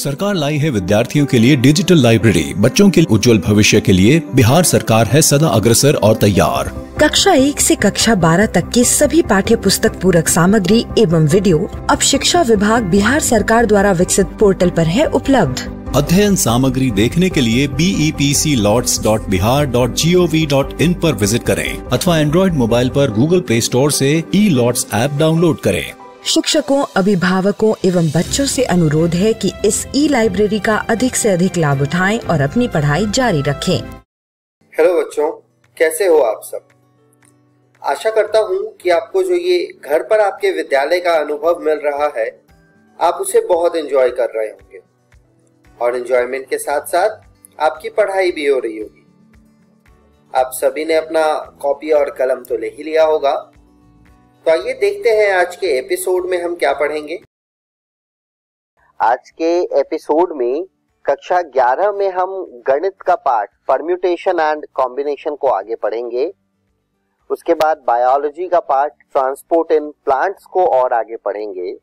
सरकार लाई है विद्यार्थियों के लिए डिजिटल लाइब्रेरी। बच्चों के उज्जवल भविष्य के लिए बिहार सरकार है सदा अग्रसर और तैयार। कक्षा 1 से कक्षा 12 तक की सभी पाठ्य पुस्तक पूरक सामग्री एवं वीडियो अब शिक्षा विभाग बिहार सरकार द्वारा विकसित पोर्टल पर है उपलब्ध। अध्ययन सामग्री देखने के लिए BEPCLOTS.bihar.gov.in पर विजिट करें अथवा एंड्रॉइड मोबाइल पर गूगल प्ले स्टोर से E-LOTS ऐप डाउनलोड करें। शिक्षकों, अभिभावकों एवं बच्चों से अनुरोध है कि इस ई-लाइब्रेरी का अधिक से अधिक लाभ उठाएं और अपनी पढ़ाई जारी रखें। हेलो बच्चों, कैसे हो आप सब। आशा करता हूँ कि आपको जो ये घर पर आपके विद्यालय का अनुभव मिल रहा है, आप उसे बहुत एंजॉय कर रहे होंगे और एंजॉयमेंट के साथ साथ आपकी पढ़ाई भी हो रही होगी। आप सभी ने अपना कॉपी और कलम तो ले ही लिया होगा, तो आइए देखते हैं आज के एपिसोड में हम क्या पढ़ेंगे। आज के एपिसोड में कक्षा 11 में हम गणित का पार्ट परम्यूटेशन एंड कॉम्बिनेशन को आगे पढ़ेंगे। उसके बाद बायोलॉजी का पार्ट ट्रांसपोर्ट इन प्लांट्स को और आगे पढ़ेंगे।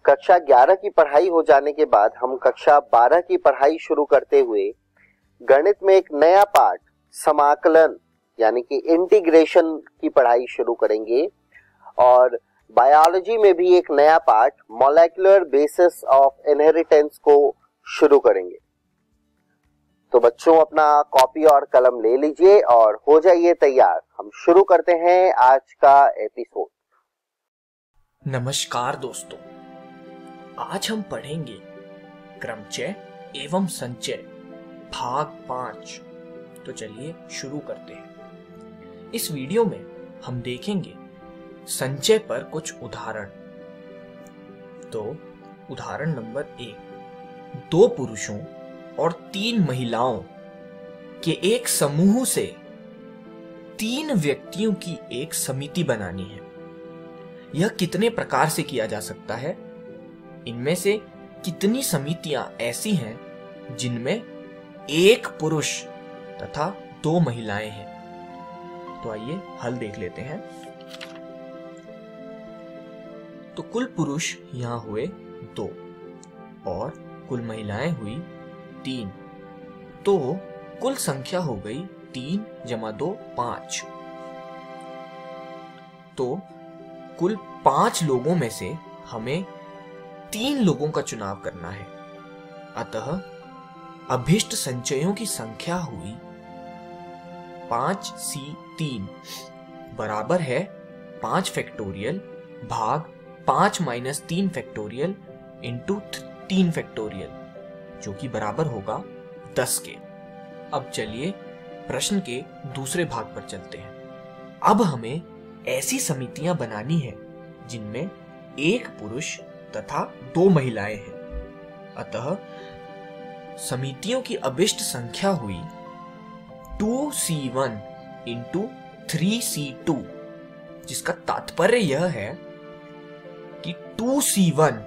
कक्षा 11 की पढ़ाई हो जाने के बाद हम कक्षा 12 की पढ़ाई शुरू करते हुए गणित में एक नया पार्ट समाकलन यानी कि इंटीग्रेशन की पढ़ाई शुरू करेंगे और बायोलॉजी में भी एक नया part molecular basis of inheritance को शुरू करेंगे। तो बच्चों अपना कॉपी और कलम ले लीजिए और हो जाइए तैयार। हम शुरू करते हैं आज का एपिसोड। नमस्कार दोस्तों, आज हम पढ़ेंगे क्रमचय एवं संचय भाग 5। तो चलिए शुरू करते हैं। इस वीडियो में हम देखेंगे संचय पर कुछ उदाहरण। तो उदाहरण नंबर 1, 2 पुरुषों और 3 महिलाओं के एक समूह से 3 व्यक्तियों की एक समिति बनानी है। यह कितने प्रकार से किया जा सकता है? इनमें से कितनी समितियां ऐसी हैं जिनमें 1 पुरुष तथा 2 महिलाएं हैं? तो आइए हल देख लेते हैं। तो कुल पुरुष यहां हुए 2 और कुल महिलाएं हुई 3। तो कुल संख्या हो गई 3 + 2 5। तो कुल 5 लोगों में से हमें 3 लोगों का चुनाव करना है। अतः अभिष्ट संचयों की संख्या हुई 5C3 बराबर है 5 फैक्टोरियल भाग 5 - 3 फैक्टोरियल इंटू 3 फैक्टोरियल, जो कि बराबर होगा 10 के। अब चलिए प्रश्न के दूसरे भाग पर चलते हैं। अब हमें ऐसी समितियां बनानी है जिनमें 1 पुरुष तथा 2 महिलाएं हैं। अतः समितियों की अभिष्ट संख्या हुई 2C1 इंटू 3C2, जिसका तात्पर्य यह है कि 2C1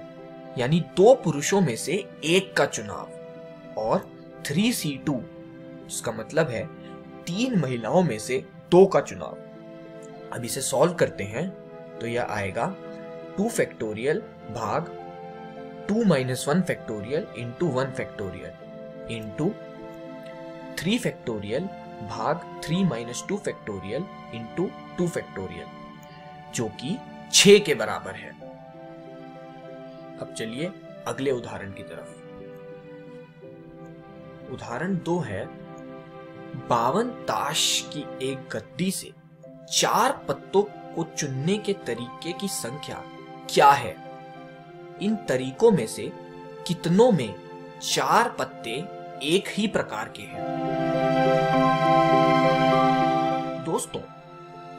यानी 2 पुरुषों में से 1 का चुनाव और 3C2 इसका मतलब है 3 महिलाओं में से 2 का चुनाव। अब इसे सॉल्व करते हैं तो यह आएगा 2 फैक्टोरियल भाग 2 - 1 factorial into 1 factorial into 3 factorial भाग 3 - 2 फैक्टोरियल इंटू 2 फैक्टोरियल, जो कि 6 के बराबर है। अब चलिए अगले उदाहरण की तरफ। उदाहरण 2 है 52 ताश की एक गद्दी से 4 पत्तों को चुनने के तरीके की संख्या क्या है? इन तरीकों में से कितनों में 4 पत्ते एक ही प्रकार के हैं? दोस्तों,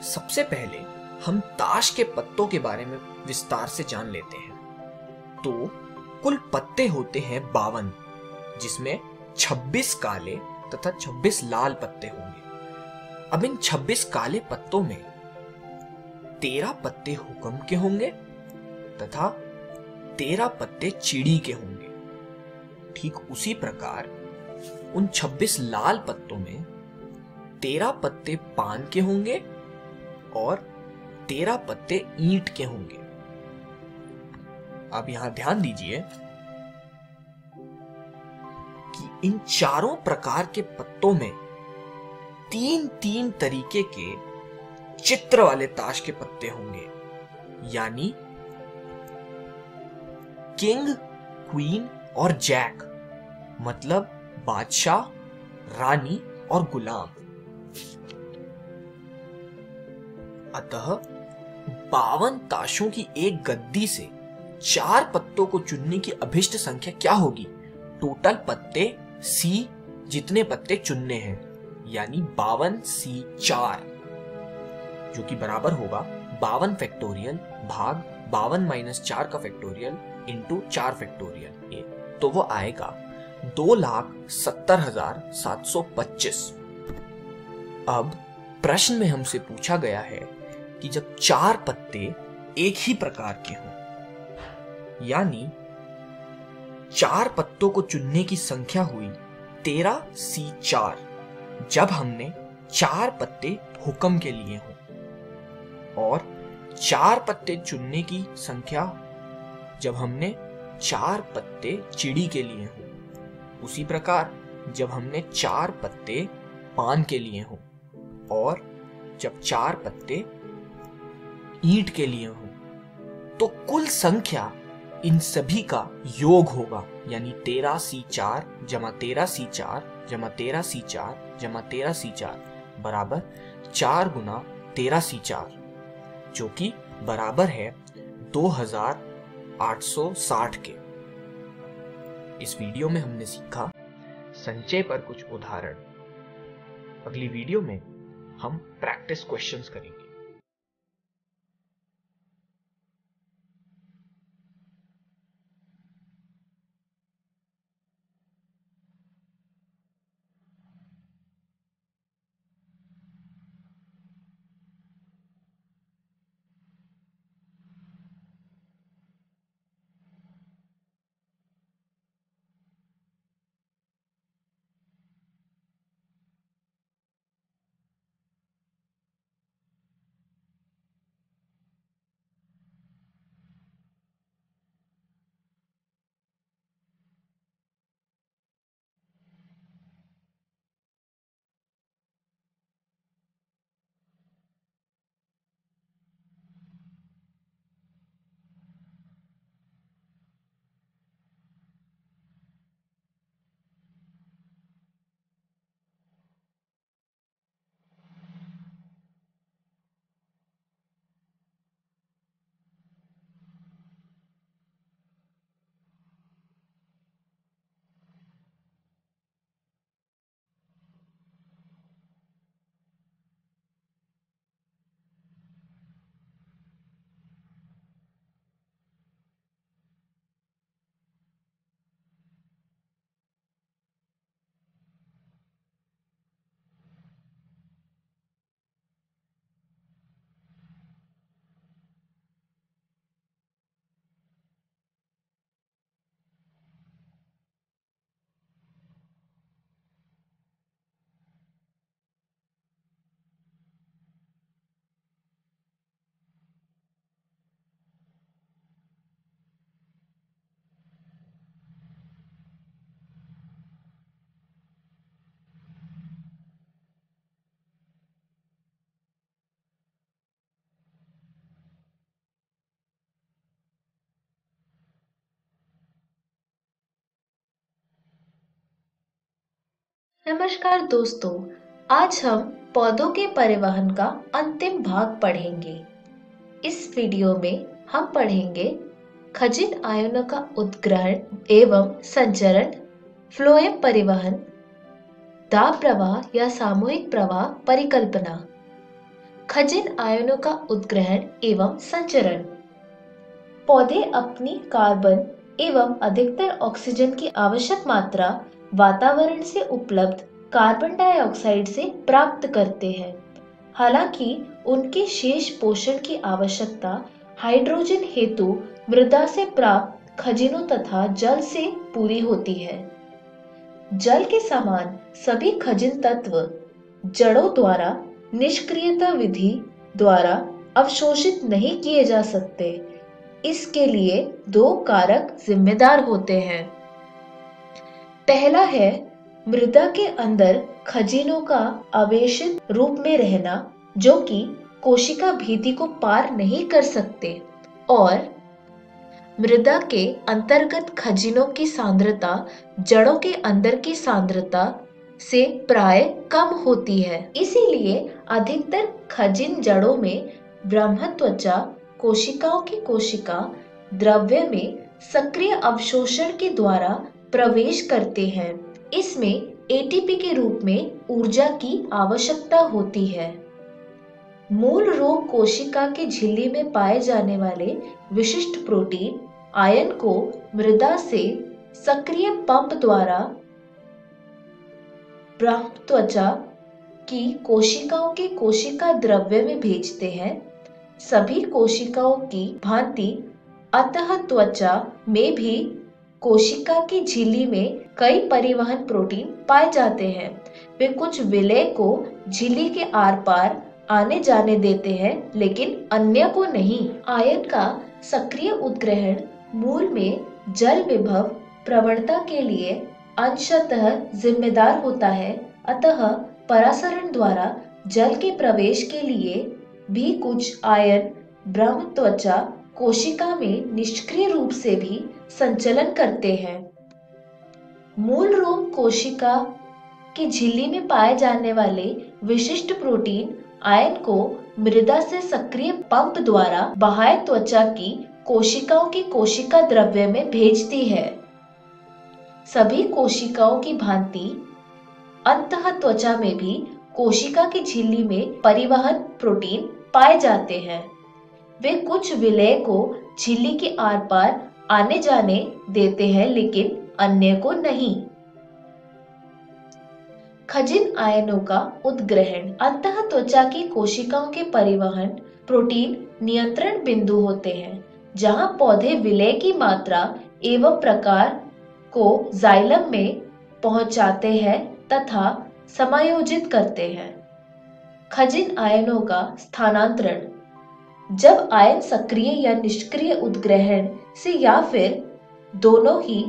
सबसे पहले हम ताश के पत्तों के बारे में विस्तार से जान लेते हैं। तो कुल पत्ते होते हैं 52, जिसमें 26 काले तथा 26 लाल पत्ते होंगे। अब इन 26 काले पत्तों में 13 पत्ते हुक्म के होंगे तथा 13 पत्ते चिड़ी के होंगे। ठीक उसी प्रकार उन 26 लाल पत्तों में 13 पत्ते पान के होंगे और 13 पत्ते ईंट के होंगे। अब यहां ध्यान दीजिए इन चारों प्रकार के पत्तों में तीन तीन तरीके के चित्र वाले ताश के पत्ते होंगे, यानी किंग, क्वीन और जैक, मतलब बादशाह, रानी और गुलाम। अतः 52 ताशों की एक गद्दी से 4 पत्तों को चुनने की अभिष्ट संख्या क्या होगी? टोटल पत्ते C जितने पत्ते चुनने हैं, यानी 52C4, जो कि बराबर होगा 52 फैक्टोरियल भाग 52 - 4 का फैक्टोरियल इंटू 4 फैक्टोरियल। तो वो आएगा 2,70,725। अब प्रश्न में हमसे पूछा गया है कि जब 4 पत्ते एक ही प्रकार के हों, यानी 4 पत्तों को चुनने की संख्या हुई 13C4 जब हमने 4 पत्ते हुक्म के लिए हों, और 4 पत्ते चुनने की संख्या जब हमने 4 पत्ते चिड़ी के लिए हों, उसी प्रकार जब हमने 4 पत्ते पान के लिए हों, और जब 4 पत्ते ईंट के लिए हों, तो कुल संख्या इन सभी का योग होगा, यानी 13C4 जमा 13C4 जमा 13C4 जमा 13C4 बराबर 4 गुना 13C4, जो कि बराबर है 2860 के। इस वीडियो में हमने सीखा संचय पर कुछ उदाहरण। अगली वीडियो में हम प्रैक्टिस क्वेश्चंस करेंगे। नमस्कार दोस्तों, आज हम पौधों के परिवहन का अंतिम भाग पढ़ेंगे। इस वीडियो में हम पढ़ेंगे खजिन आयनों का उत्ग्रहण एवं संचरण, फ्लोएम परिवहन, दाब प्रवाह या सामूहिक प्रवाह परिकल्पना। खजिन आयनों का उत्ग्रहण एवं संचरण। पौधे अपनी कार्बन एवं अधिकतर ऑक्सीजन की आवश्यक मात्रा वातावरण से उपलब्ध कार्बन डाइऑक्साइड से प्राप्त करते हैं। हालांकि उनके शेष पोषण की आवश्यकता हाइड्रोजन हेतु मृदा से प्राप्त खजिनों तथा जल से पूरी होती है। जल के समान सभी खजिन तत्व जड़ों द्वारा निष्क्रियता विधि द्वारा अवशोषित नहीं किए जा सकते। इसके लिए 2 कारक जिम्मेदार होते हैं। पहला है मृदा के अंदर खजिनों का आवेशित रूप में रहना जो कि कोशिका भित्ति को पार नहीं कर सकते और मृदा के अंतर्गत खजिनों की सांद्रता जड़ों के अंदर की सांद्रता से प्राय कम होती है। इसीलिए अधिकतर खजिन जड़ों में ब्रह्मत्वचा कोशिकाओं की कोशिका द्रव्य में सक्रिय अवशोषण के द्वारा प्रवेश करते हैं। इसमें एटीपी के रूप में ऊर्जा की आवश्यकता होती है। मूल रोग कोशिका की झिल्ली में पाए जाने वाले विशिष्ट प्रोटीन आयन को मृदा से सक्रिय पंप द्वारा ब्रह्मत्वचा की कोशिकाओं के कोशिका द्रव्य में भेजते हैं। सभी कोशिकाओं की भांति अंतःत्वचा में भी कोशिका की झिल्ली में कई परिवहन प्रोटीन पाए जाते हैं। वे कुछ विलय को झिल्ली के आर पार आने जाने देते हैं लेकिन अन्य को नहीं। आयन का सक्रिय उत्ग्रहण मूल में जल विभव प्रवणता के लिए अंशतः जिम्मेदार होता है। अतः परासरण द्वारा जल के प्रवेश के लिए भी कुछ आयन ब्रह्मत्वचा कोशिका में निष्क्रिय रूप से भी संचलन करते हैं। मूल रोम कोशिका की झिल्ली में पाए जाने वाले विशिष्ट प्रोटीन आयन को मृदा से सक्रिय पंप द्वारा बाह्य त्वचा की कोशिकाओं की कोशिका द्रव्य में भेजती है। सभी कोशिकाओं की भांति अंतःत्वचा में भी कोशिका की झिल्ली में परिवहन प्रोटीन पाए जाते हैं। वे कुछ विलय को झिल्ली के आर पार आने जाने देते हैं लेकिन अन्य को नहीं। खजिन आयनों का उत्ग्रहण अंतःत्वचा की कोशिकाओं के परिवहन प्रोटीन नियंत्रण बिंदु होते हैं जहां पौधे विलय की मात्रा एवं प्रकार को जाइलम में पहुंचाते हैं तथा समायोजित करते हैं। खजिन आयनों का स्थानांतरण जब आयन सक्रिय या निष्क्रिय उत्ग्रहण से या फिर दोनों ही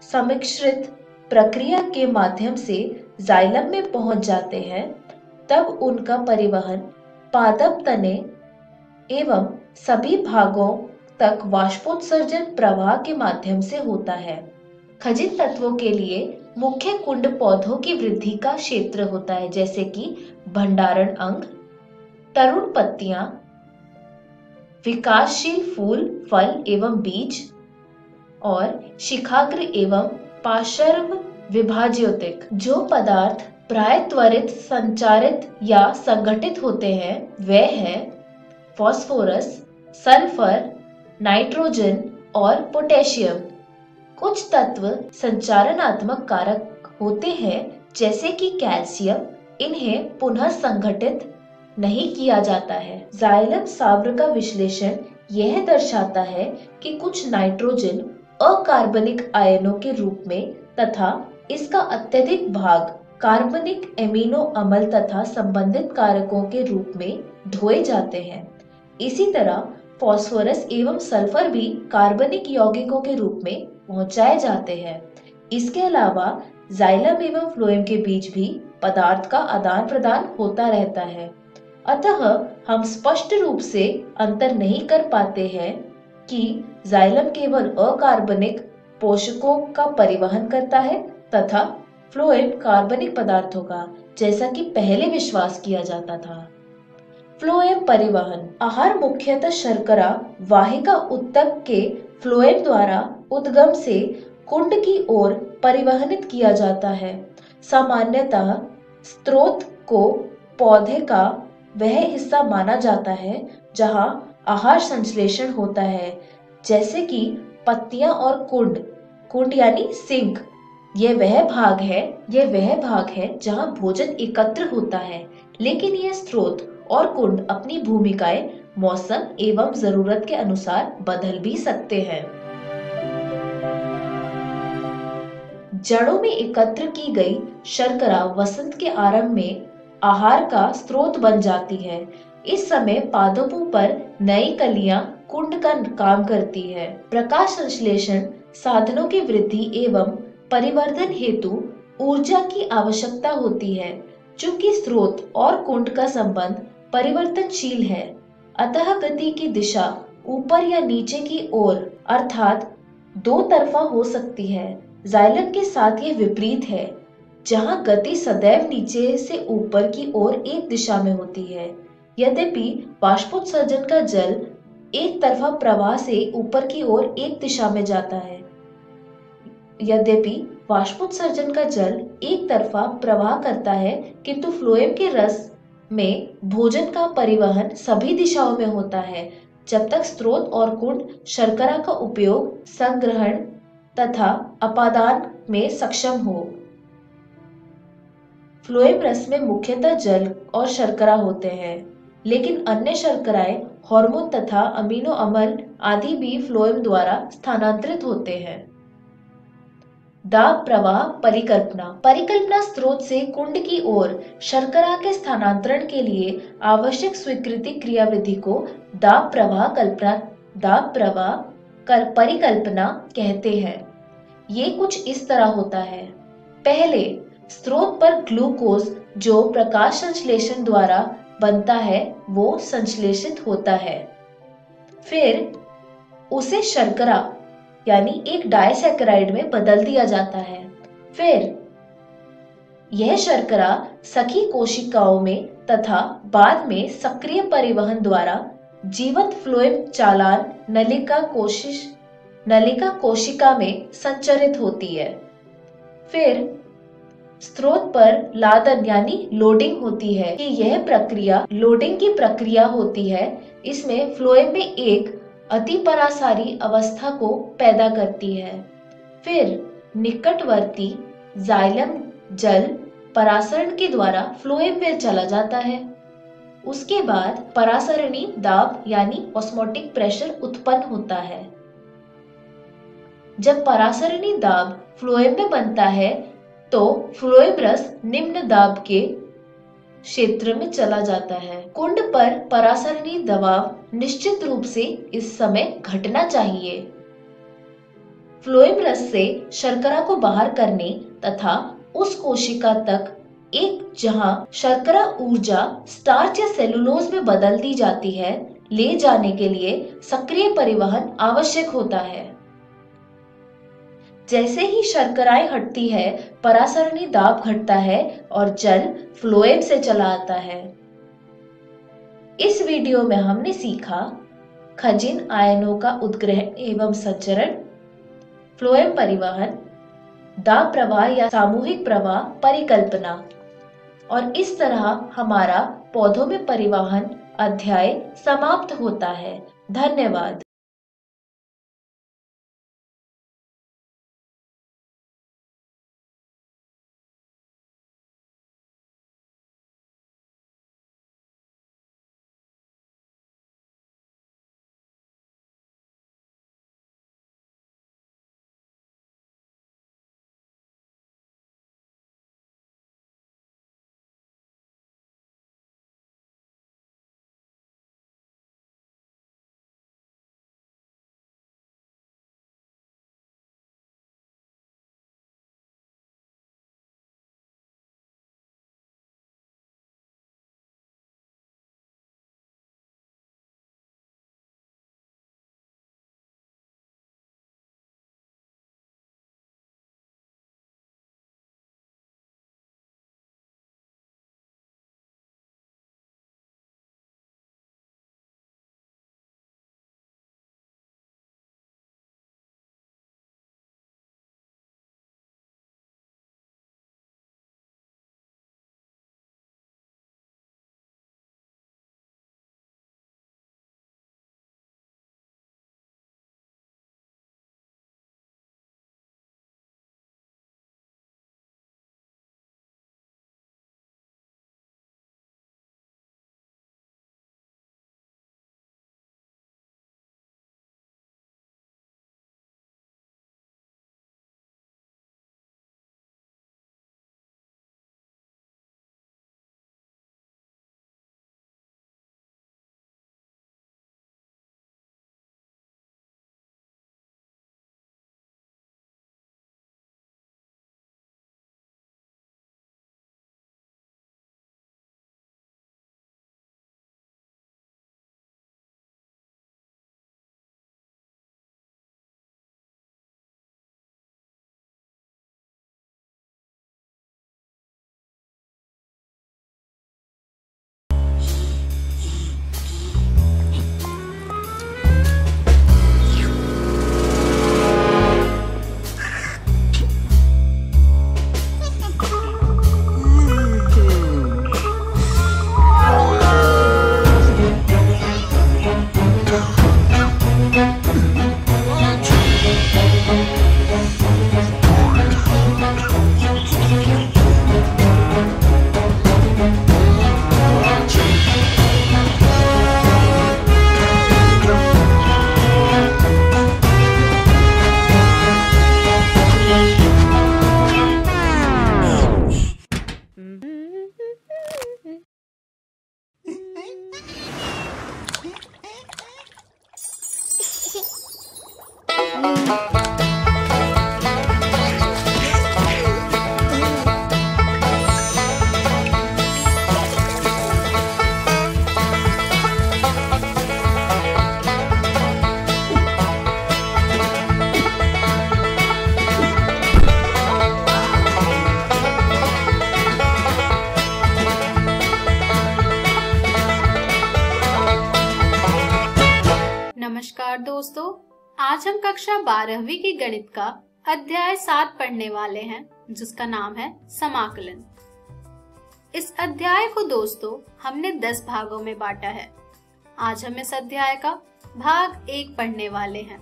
सम्मिश्रित प्रक्रिया के माध्यम से जाइलम में पहुंच जाते हैं तब उनका परिवहन पादप तने एवं सभी भागों तक वाष्पोत्सर्जन प्रवाह के माध्यम से होता है। खजिन तत्वों के लिए मुख्य कुंड पौधों की वृद्धि का क्षेत्र होता है जैसे कि भंडारण अंग, तरुण पत्तियां, विकासशील फूल, फल एवं बीज और शिखाग्र एवं पार्श्व विभाज्योतिक। जो पदार्थ प्राय त्वरित संचारित या संगठित होते हैं वे है फास्फोरस, सल्फर, नाइट्रोजन और पोटेशियम। कुछ तत्व संचारनात्मक कारक होते हैं जैसे कि कैल्शियम, इन्हें पुनः संगठित नहीं किया जाता है। जाइलम साब्र का विश्लेषण यह दर्शाता है कि कुछ नाइट्रोजन अकार्बनिक आयनों के रूप में तथा इसका अत्यधिक भाग कार्बनिक एमिनो अम्ल तथा संबंधित कारकों के रूप में ढोए जाते हैं। इसी तरह फास्फोरस एवं सल्फर भी कार्बनिक यौगिकों के रूप में पहुंचाए जाते हैं। इसके अलावा जाइलम एवं फ्लोएम के बीच भी पदार्थ का आदान प्रदान होता रहता है। अतः हम स्पष्ट रूप से अंतर नहीं कर पाते हैं कि जाइलम केवल अकार्बनिक पोषकों का परिवहन करता है तथा फ्लोएम कार्बनिक पदार्थों का, जैसा कि पहले विश्वास किया जाता था। फ्लोएम परिवहन आहार मुख्यतः शर्करा वाहिका ऊतक के फ्लोएम द्वारा उद्गम से कुंड की ओर परिवहनित किया जाता है। सामान्यतः स्रोत को पौधे का वह हिस्सा माना जाता है जहां आहार संश्लेषण होता है, जैसे कि पत्तियां और कुंड यानी सिंक। यह वह भाग है जहां भोजन एकत्र होता है, लेकिन यह स्रोत और कुंड अपनी भूमिकाएं मौसम एवं जरूरत के अनुसार बदल भी सकते हैं। जड़ों में एकत्र की गई शर्करा वसंत के आरंभ में आहार का स्रोत बन जाती है। इस समय पादपों पर नई कलियां कुंड का काम करती है। प्रकाश संश्लेषण साधनों की वृद्धि एवं परिवर्धन हेतु ऊर्जा की आवश्यकता होती है। चूंकि स्रोत और कुंड का संबंध परिवर्तनशील है, अतः गति की दिशा ऊपर या नीचे की ओर अर्थात दो तरफा हो सकती है। जाइलम के साथ ये विपरीत है, जहां गति सदैव नीचे से ऊपर की ओर एक दिशा में होती है। यद्यपि बाष्पोत्सर्जन का जल एक तरफा प्रवाह से ऊपर की ओर एक दिशा में जाता है। यद्यपि बाष्पोत्सर्जन का जल एक तरफा प्रवाह करता है, किंतु फ्लोएम के रस में भोजन का परिवहन सभी दिशाओं में होता है, जब तक स्रोत और कुंड शर्करा का उपयोग, संग्रहण तथा अपादान में सक्षम हो। फ्लोएम रस में मुख्यतः जल और शर्करा होते हैं, लेकिन अन्य शर्कराएं, हार्मोन तथा अमीनो अम्ल आदि भी फ्लोएम द्वारा स्थानांतरित होते हैं। दाब प्रवाह परिकल्पना। परिकल्पना स्रोत से कुंड की ओर शर्करा के स्थानांतरण के लिए आवश्यक स्वीकृति क्रियाविधि को दाब प्रवाह परिकल्पना कहते हैं। ये कुछ इस तरह होता है। पहले स्रोत पर ग्लूकोज जो प्रकाश संश्लेषण द्वारा बनता है वो संश्लेषित होता है। फिर उसे शर्करा यानी एक डाइसैकेराइड में बदल दिया जाता है। फिर यह शर्करा सखी कोशिकाओं में तथा बाद में सक्रिय परिवहन द्वारा जीवंत फ्लोएम चालान नलिका कोशिका में संचरित होती है। फिर स्रोत पर लादन यानी लोडिंग होती है कि यह प्रक्रिया लोडिंग की प्रक्रिया होती है। इसमें फ्लोएम में एक अतिपरासारी अवस्था को पैदा करती है। फिर निकटवर्ती जाइलम जल परासरण के द्वारा फ्लोएम में चला जाता है। उसके बाद परासरणी दाब यानी ऑस्मोटिक प्रेशर उत्पन्न होता है। जब परासरणी दाब फ्लोएम में बनता है तो फ्लोएम रस निम्न दाब के क्षेत्र में चला जाता है। कुंड पर परासरणी दबाव निश्चित रूप से इस समय घटना चाहिए। फ्लोएम रस से शर्करा को बाहर करने तथा उस कोशिका तक एक जहां शर्करा ऊर्जा स्टार्च या सेलुलोज में बदल दी जाती है, ले जाने के लिए सक्रिय परिवहन आवश्यक होता है। जैसे ही शर्कराएं हटती है, परासरणी दाब घटता है और जल फ्लोएम से चला आता है। इस वीडियो में हमने सीखा खजिन आयनों का उद्ग्रहण एवं संचरण, फ्लोएम परिवहन, दाब प्रवाह या सामूहिक प्रवाह परिकल्पना, और इस तरह हमारा पौधों में परिवहन अध्याय समाप्त होता है। धन्यवाद। आज हम कक्षा 12वीं की गणित का अध्याय 7 पढ़ने वाले हैं, जिसका नाम है समाकलन। इस अध्याय को दोस्तों हमने 10 भागों में बांटा है। आज हम इस अध्याय का भाग 1 पढ़ने वाले हैं।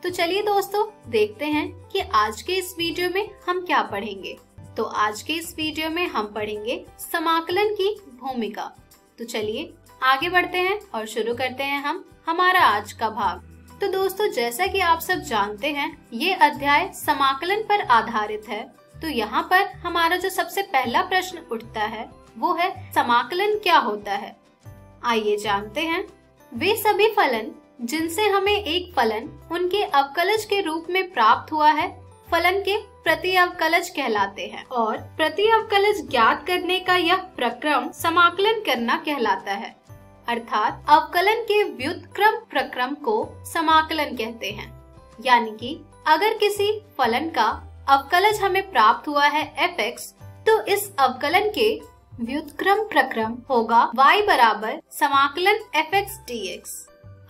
तो चलिए दोस्तों देखते हैं कि आज के इस वीडियो में हम क्या पढ़ेंगे। तो आज के इस वीडियो में हम पढ़ेंगे समाकलन की भूमिका। तो चलिए आगे बढ़ते हैं और शुरू करते हैं हम हमारा आज का भाग। तो दोस्तों जैसा कि आप सब जानते हैं, ये अध्याय समाकलन पर आधारित है। तो यहाँ पर हमारा जो सबसे पहला प्रश्न उठता है वो है समाकलन क्या होता है। आइए जानते हैं। वे सभी फलन जिनसे हमें एक फलन उनके अवकलज के रूप में प्राप्त हुआ है, फलन के प्रति अवकलज कहलाते हैं और प्रति अवकलज ज्ञात करने का यह प्रक्रम समाकलन करना कहलाता है। अर्थात अवकलन के व्युत्क्रम प्रक्रम को समाकलन कहते हैं। यानी कि अगर किसी फलन का अवकलज हमें प्राप्त हुआ है fx, तो इस अवकलन के व्युत्क्रम प्रक्रम होगा y बराबर समाकलन fx dx।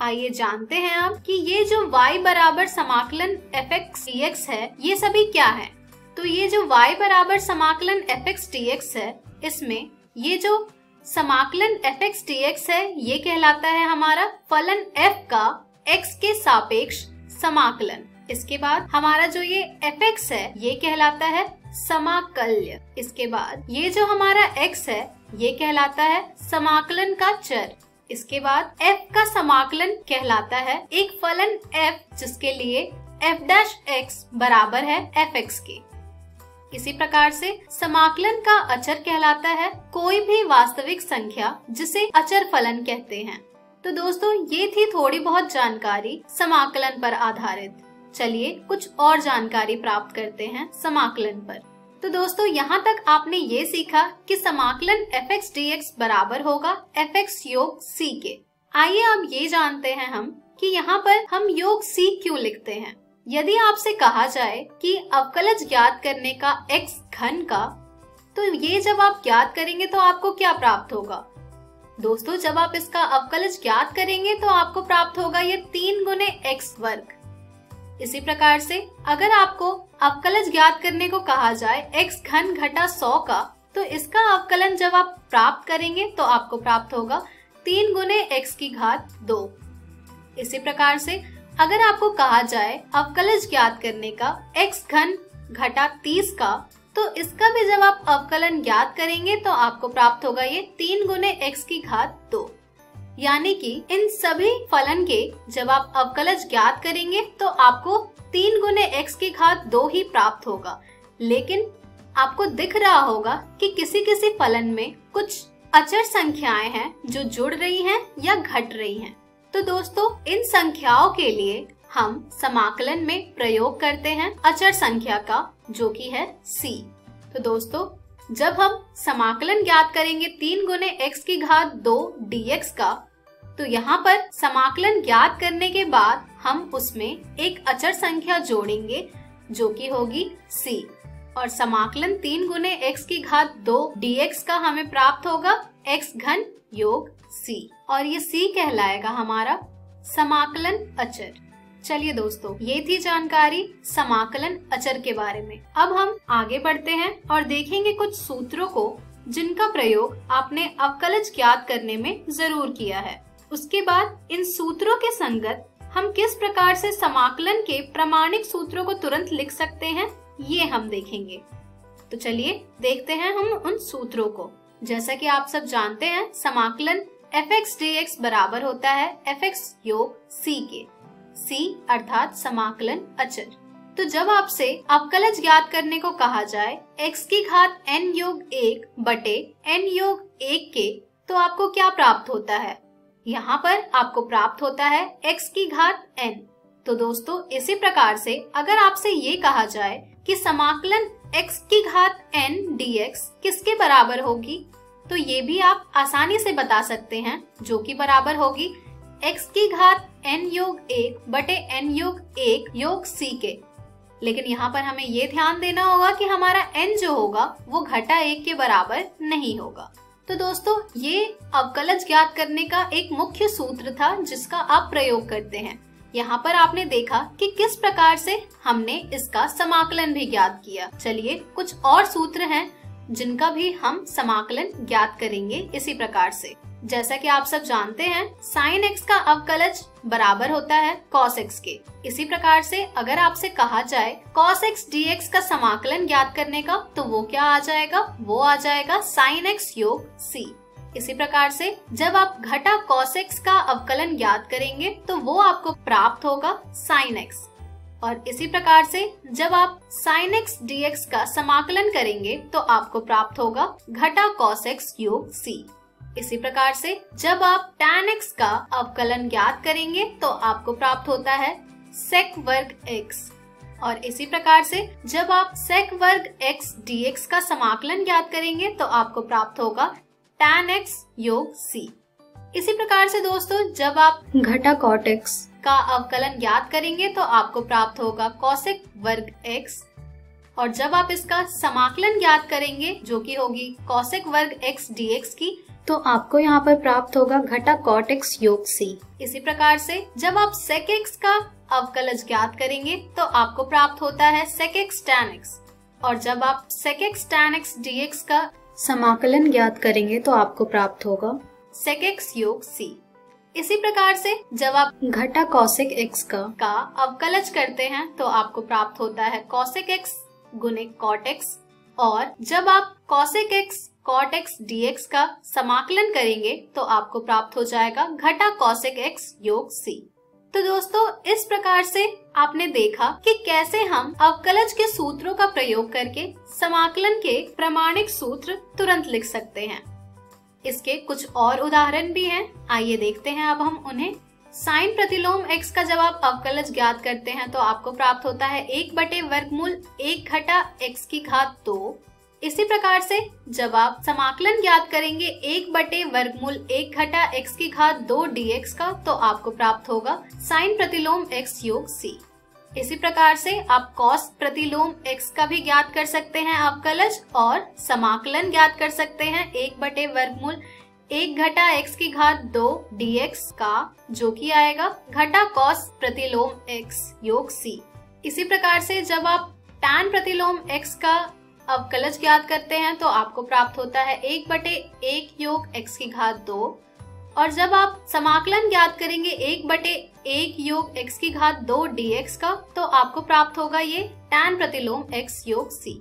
आइए जानते हैं अब कि ये जो y बराबर समाकलन fx dx है, ये सभी क्या है। तो ये जो y बराबर समाकलन fx dx है, इसमें ये जो समाकलन fx dx है, ये कहलाता है हमारा फलन f का x के सापेक्ष समाकलन। इसके बाद हमारा जो ये fx है, ये कहलाता है समाकल्य। इसके बाद ये जो हमारा x है, ये कहलाता है समाकलन का चर। इसके बाद f का समाकलन कहलाता है एक फलन f जिसके लिए f' बराबर है fx के। इसी प्रकार से समाकलन का अचर कहलाता है कोई भी वास्तविक संख्या जिसे अचर फलन कहते हैं। तो दोस्तों ये थी थोड़ी बहुत जानकारी समाकलन पर आधारित। चलिए कुछ और जानकारी प्राप्त करते हैं समाकलन पर। तो दोस्तों यहाँ तक आपने ये सीखा कि समाकलन fx dx बराबर होगा fx योग c के। आइए अब ये जानते हैं हम कि यहाँ पर हम योग c क्यों लिखते हैं। यदि आपसे कहा जाए कि अवकलज ज्ञात करने का x घन का, तो ये जब आप ज्ञात करेंगे तो आपको क्या प्राप्त होगा। दोस्तों जब आप इसका अवकलज ज्ञात करेंगे तो आपको प्राप्त होगा ये 3 गुने x वर्ग। इसी प्रकार से अगर आपको अवकलज ज्ञात करने को कहा जाए x घन घटा 100 का, तो इसका अवकलन जब आप प्राप्त करेंगे तो आपको प्राप्त होगा 3 गुने x की घात 2। इसी प्रकार से अगर आपको कहा जाए अवकलज ज्ञात करने का x घन घटा 30 का, तो इसका भी जब आप अवकलन ज्ञात करेंगे तो आपको प्राप्त होगा ये 3 गुने x की घात 2। यानी कि इन सभी फलन के जब आप अवकलज ज्ञात करेंगे तो आपको 3 गुने x की घात 2 ही प्राप्त होगा। लेकिन आपको दिख रहा होगा कि किसी किसी फलन में कुछ अचर संख्याएं हैं जो जुड़ रही हैं या घट रही हैं। तो दोस्तों इन संख्याओं के लिए हम समाकलन में प्रयोग करते हैं अचर संख्या का, जो कि है c। तो दोस्तों जब हम समाकलन ज्ञात करेंगे 3 गुने x की घात 2 dx का, तो यहाँ पर समाकलन ज्ञात करने के बाद हम उसमें एक अचर संख्या जोड़ेंगे जो कि होगी c, और समाकलन 3 गुने x की घात 2 dx का हमें प्राप्त होगा x घन योग c, और ये c कहलाएगा हमारा समाकलन अचर। चलिए दोस्तों ये थी जानकारी समाकलन अचर के बारे में। अब हम आगे बढ़ते हैं और देखेंगे कुछ सूत्रों को जिनका प्रयोग आपने अवकलज ज्ञात करने में जरूर किया है। उसके बाद इन सूत्रों के संगत हम किस प्रकार से समाकलन के प्रामाणिक सूत्रों को तुरंत लिख सकते हैं, ये हम देखेंगे। तो चलिए देखते हैं हम उन सूत्रों को। जैसा कि आप सब जानते हैं समाकलन fx dx बराबर होता है fx योग c के। c अर्थात समाकलन अचर। तो जब आपसे अवकलज ज्ञात करने को कहा जाए x की घात n योग 1 बटे n योग 1 के, तो आपको क्या प्राप्त होता है। यहाँ पर आपको प्राप्त होता है x की घात n। तो दोस्तों इसी प्रकार से अगर आपसे ये कहा जाए कि समाकलन x की घात n dx किसके बराबर होगी, तो ये भी आप आसानी से बता सकते हैं, जो कि बराबर होगी x की घात n योग 1 बटे n योग 1 योग c के। लेकिन यहाँ पर हमें ये ध्यान देना होगा कि हमारा n जो होगा वो घटा 1 के बराबर नहीं होगा। तो दोस्तों ये अवकलज ज्ञात करने का एक मुख्य सूत्र था जिसका आप प्रयोग करते हैं। यहाँ पर आपने देखा कि किस प्रकार से हमने इसका समाकलन भी ज्ञात किया। चलिए कुछ और सूत्र हैं जिनका भी हम समाकलन ज्ञात करेंगे इसी प्रकार से। जैसा कि आप सब जानते हैं, साइन एक्स का अवकलज बराबर होता है कॉस एक्स के। इसी प्रकार से अगर आपसे कहा जाए कॉस एक्स dx का समाकलन ज्ञात करने का, तो वो क्या आ जाएगा? वो आ जाएगा साइन एक्स योग c। इसी प्रकार से जब आप घटा कॉस एक्स का अवकलन ज्ञात करेंगे तो वो आपको प्राप्त होगा साइन एक्स। और इसी प्रकार से जब आप साइन एक्स dx का समाकलन करेंगे तो आपको प्राप्त होगा घटा कॉस एक्स योग c। इसी प्रकार से जब आप tan x का अवकलन ज्ञात करेंगे तो आपको प्राप्त होता है sec वर्ग x। और इसी प्रकार से जब आप sec वर्ग x dx का समाकलन ज्ञात करेंगे तो आपको प्राप्त होगा tan x योग c। इसी प्रकार से दोस्तों जब आप घटा cot x का अवकलन ज्ञात करेंगे तो आपको प्राप्त होगा cosec वर्ग x। और जब आप इसका समाकलन ज्ञात करेंगे जो कि होगी cosec वर्ग x dx की, तो आपको यहाँ पर प्राप्त होगा घटा cot x योग c। इसी प्रकार से जब आप sec x का अवकलज ज्ञात करेंगे तो आपको प्राप्त होता है sec x tan x। और जब आप sec x tan x dx का समाकलन ज्ञात करेंगे तो आपको प्राप्त होगा sec x योग c। इसी प्रकार से जब आप घटा cosec x का अवकलज करते हैं तो आपको प्राप्त होता है cosec x गुने cot x। और जब आप cosec x cot x dx का समाकलन करेंगे तो आपको प्राप्त हो जाएगा घटा cosec x योग c। तो दोस्तों इस प्रकार से आपने देखा कि कैसे हम अवकलज के सूत्रों का प्रयोग करके समाकलन के प्रमाणिक सूत्र तुरंत लिख सकते हैं। इसके कुछ और उदाहरण भी हैं, आइए देखते हैं अब हम उन्हें। साइन प्रतिलोम x का जब आप अवकलज ज्ञात करते हैं तो आपको प्राप्त होता है 1/वर्गमूल 1 घटा x की घात 2। इसी प्रकार से जब आप समाकलन ज्ञात करेंगे 1/वर्गमूल 1 घटा x की घात 2 dx का, तो आपको प्राप्त होगा साइन प्रतिलोम x योग c। इसी प्रकार से आप कॉस प्रतिलोम x का भी ज्ञात कर सकते हैं अवकलज, और समाकलन ज्ञात कर सकते हैं 1/वर्गमूल 1 घटा x की घात 2 dx का, जो कि आएगा घटा कॉस प्रतिलोम x योग c। इसी प्रकार से जब आप tan प्रतिलोम x का अवकलज ज्ञात करते हैं तो आपको प्राप्त होता है 1/1 योग x की घात 2। और जब आप समाकलन ज्ञात करेंगे 1/1 योग x की घात 2 dx का, तो आपको प्राप्त होगा ये tan प्रतिलोम x योग c।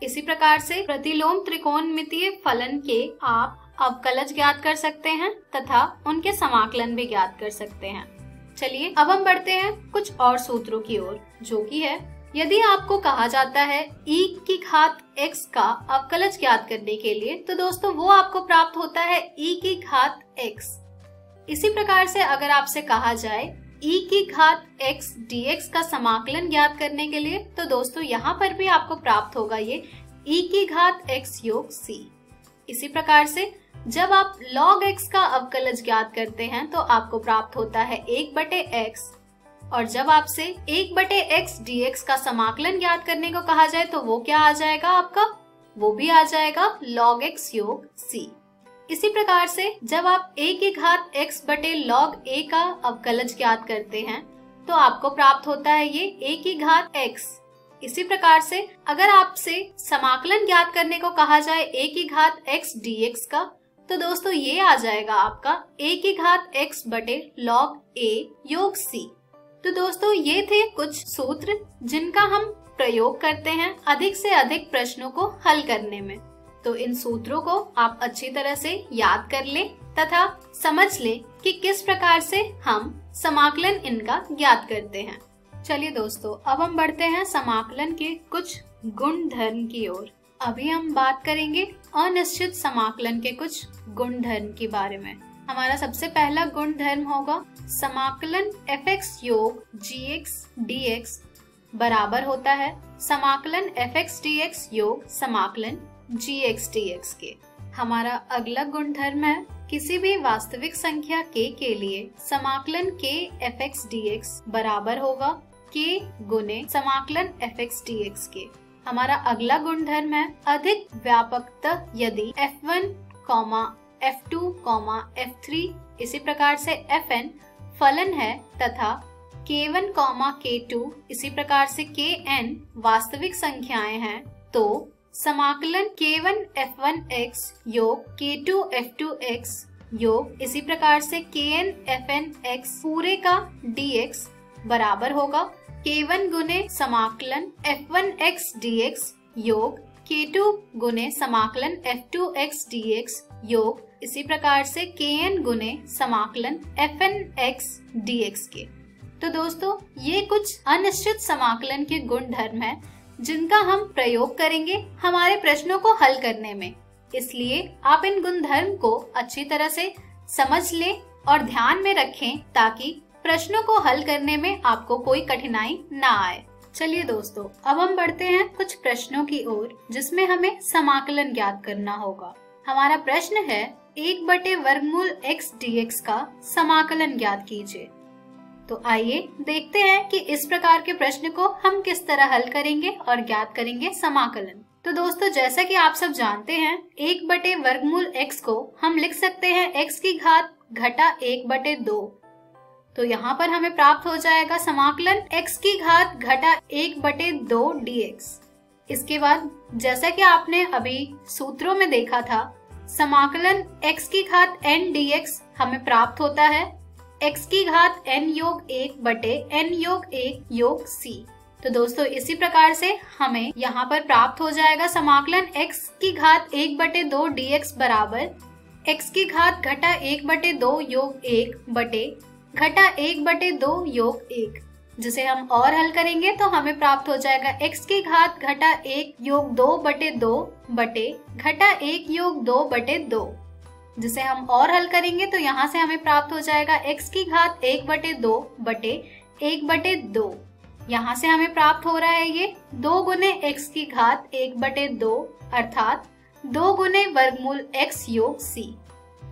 इसी प्रकार से प्रतिलोम त्रिकोणमितीय फलन के आप अवकलज ज्ञात कर सकते हैं तथा उनके समाकलन भी ज्ञात कर सकते हैं। चलिए अब हम बढ़ते हैं कुछ और सूत्रों की ओर, जो कि है यदि आपको कहा जाता है e की घात x का अवकलज ज्ञात करने के लिए, तो दोस्तों वो आपको प्राप्त होता है e की घात x। इसी प्रकार से अगर आपसे कहा जाए e की घात x dx का समाकलन ज्ञात करने के लिए, तो दोस्तों यहाँ पर भी आपको प्राप्त होगा ये e की घात x योग c। इसी प्रकार से जब आप log x का अवकलज ज्ञात करते हैं तो आपको प्राप्त होता है 1/x। और जब आपसे 1/x dx का समाकलन ज्ञात करने को कहा जाए तो वो क्या आ जाएगा आपका? वो भी आ जाएगा log x योग c। इसी प्रकार से जब आप a की घात x बटे log a का अवकलज ज्ञात करते हैं तो आपको प्राप्त होता है ये a की घात x। इसी प्रकार से अगर आपसे समाकलन ज्ञात करने को कहा जाए a की घात x dx का, तो दोस्तों ये आ जाएगा आपका a की घात x बटे log a योग c। तो दोस्तों ये थे कुछ सूत्र जिनका हम प्रयोग करते हैं अधिक से अधिक प्रश्नों को हल करने में। तो इन सूत्रों को आप अच्छी तरह से याद कर लें तथा समझ लें कि किस प्रकार से हम समाकलन इनका ज्ञात करते हैं। चलिए दोस्तों अब हम बढ़ते हैं समाकलन के कुछ गुणधर्म की ओर। अभी हम बात करेंगे अनिश्चित समाकलन के कुछ गुणधर्म के बारे में। हमारा सबसे पहला गुणधर्म होगा समाकलन fx योग gx dx बराबर होता है समाकलन fx dx योग समाकलन gx dx के। हमारा अगला गुणधर्म है किसी भी वास्तविक संख्या k के लिए समाकलन k fx dx बराबर होगा k गुने समाकलन fx dx के। हमारा अगला गुणधर्म है अधिक व्यापकतः यदि f1, f2, f3 इसी प्रकार से fn फलन है तथा k1, k2 इसी प्रकार से kn वास्तविक संख्याएं हैं, तो समाकलन k1 f1x योग k2 f2x योग इसी प्रकार से kn fnx पूरे का dx बराबर होगा k1 गुने समाकलन f1x dx योग k2 गुने समाकलन f2x dx योग इसी प्रकार से kn गुने समाकलन fnx dx के। तो दोस्तों, ये कुछ अनिश्चित समाकलन के गुण धर्म है जिनका हम प्रयोग करेंगे हमारे प्रश्नों को हल करने में। इसलिए आप इन गुणधर्म को अच्छी तरह से समझ लें और ध्यान में रखें ताकि प्रश्नों को हल करने में आपको कोई कठिनाई ना आए। चलिए दोस्तों, अब हम बढ़ते हैं कुछ प्रश्नों की ओर जिसमें हमें समाकलन ज्ञात करना होगा। हमारा प्रश्न है 1/वर्गमूल x dx का समाकलन ज्ञात कीजिए। तो आइए देखते हैं कि इस प्रकार के प्रश्न को हम किस तरह हल करेंगे और ज्ञात करेंगे समाकलन। तो दोस्तों, जैसा कि आप सब जानते हैं 1/वर्गमूल x को हम लिख सकते हैं x की घात घटा 1/2। तो यहाँ पर हमें प्राप्त हो जाएगा समाकलन x की घात घटा 1/2 dx। इसके बाद जैसा कि आपने अभी सूत्रों में देखा था, समाकलन x की घात n dx हमें प्राप्त होता है x की घात n योग 1 बटे n योग 1 योग c। तो दोस्तों, इसी प्रकार से हमें यहाँ पर प्राप्त हो जाएगा समाकलन x की घात 1/2 dx बराबर x की घात घटा 1/2 योग 1 बटे घटा 1/2 योग 1, जिसे हम और हल करेंगे तो हमें प्राप्त हो जाएगा x की घात घटा 1 योग 2/2 बटे घटा 1 योग 2/2, जिसे हम और हल करेंगे तो यहाँ से हमें प्राप्त हो जाएगा x की घात 1/2 बटे 1/2। यहाँ से हमें प्राप्त हो रहा है ये 2 गुने x की घात 1/2 अर्थात 2 गुने वर्गमूल x योग c।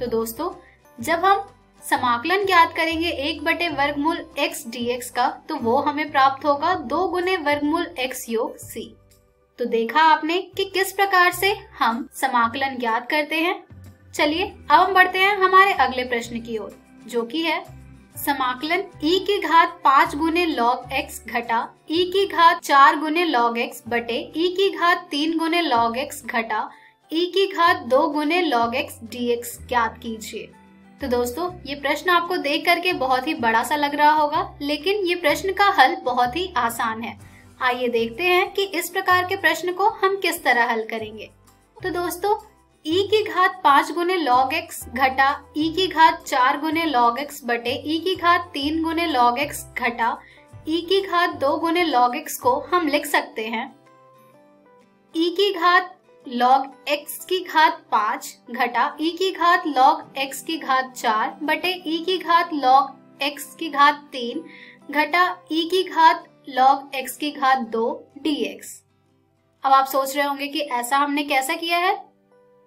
तो दोस्तों, जब हम समाकलन ज्ञात करेंगे 1/वर्गमूल x dx का, तो वो हमें प्राप्त होगा 2 गुने वर्गमूल x योग c। तो देखा आपने कि किस प्रकार से हम समाकलन ज्ञात करते हैं। चलिए अब हम बढ़ते हैं हमारे अगले प्रश्न की ओर, जो कि है समाकलन e की घात 5 गुने log x घटा e की घात 4 गुने log x बटे e की घात 3 गुने log x घटा e की घात 2 गुने log x dx ज्ञात कीजिए। तो दोस्तों, ये प्रश्न आपको देख करके बहुत ही बड़ा सा लग रहा होगा, लेकिन ये प्रश्न का हल बहुत ही आसान है। आइए देखते हैं कि इस प्रकार के प्रश्न को हम किस तरह हल करेंगे। तो दोस्तों, e की घात 5 गुने log x घटा e की घात 4 गुने log x बटे e की घात 3 गुने log x घटा e की घात 2 गुने log x को हम लिख सकते हैं e की घात log x की घात 5 घटा e की घात log x की घात 4 बटे e की घात log x की घात 3 घटा e की घात log x की घात 2 dx। अब आप सोच रहे होंगे कि ऐसा हमने कैसा किया है।